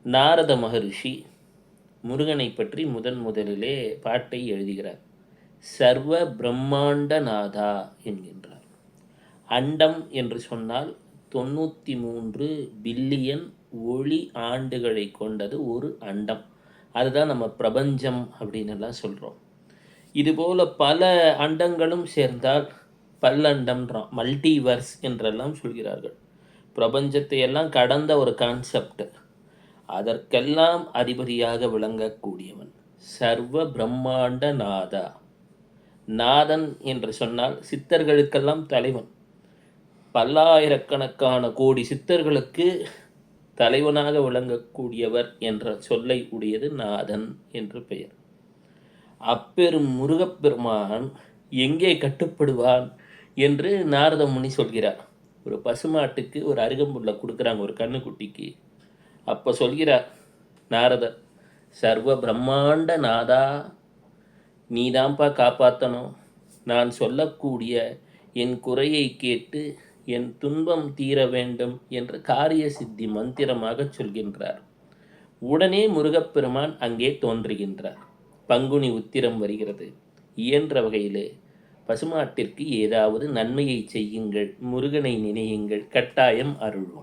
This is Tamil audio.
நாரத மகரிஷி முருகனை பற்றி முதலிலே பாட்டை எழுதுகிறார். சர்வ பிரம்மாண்ட நாதா என்கின்றார். அண்டம் என்று சொன்னால் 93 பில்லியன் ஒளி ஆண்டுகளை கொண்டது ஒரு அண்டம். அதுதான் நம்ம பிரபஞ்சம் அப்படின்னு எல்லாம் சொல்கிறோம். இதுபோல் பல அண்டங்களும் சேர்ந்தால் பல்லண்டம்ன்றான், மல்டிவர்ஸ் என்றெல்லாம் சொல்கிறார்கள். பிரபஞ்சத்தை எல்லாம் கடந்த ஒரு கான்செப்ட். அதற்கெல்லாம் அதிபதியாக விளங்கக்கூடியவன் சர்வ பிரம்மாண்ட நாதா. நாதன் என்று சொன்னால் சித்தர்களுக்கெல்லாம் தலைவன். பல்லாயிரக்கணக்கான கோடி சித்தர்களுக்கு தலைவனாக விளங்கக்கூடியவர் என்ற சொல்லை உடையது நாதன் என்று பெயர். அப்பெரும் முருகப்பெருமான் எங்கே கட்டுப்படுவான் என்று நாரத முனி சொல்கிறார். ஒரு பசுமாட்டுக்கு ஒரு அருகம்புல்லை கொடுக்குறாங்க ஒரு கண்ணுக்குட்டிக்கு. அப்போ சொல்கிறார் நாரதர், சர்வ பிரம்மாண்ட நாதா, நீதான்ப்பா காப்பாற்றணும். நான் சொல்லக்கூடிய என் குறையை கேட்டு என் துன்பம் தீர வேண்டும் என்று காரிய சித்தி மந்திரமாக சொல்கின்றார். உடனே முருகப்பெருமான் அங்கே தோன்றுகின்றார். பங்குனி உத்திரம் வருகிறது. இயன்ற வகையிலே பசுமாட்டிற்கு ஏதாவது நன்மையை செய்யுங்கள், முருகனை நினையுங்கள், கட்டாயம் அருள்வார்.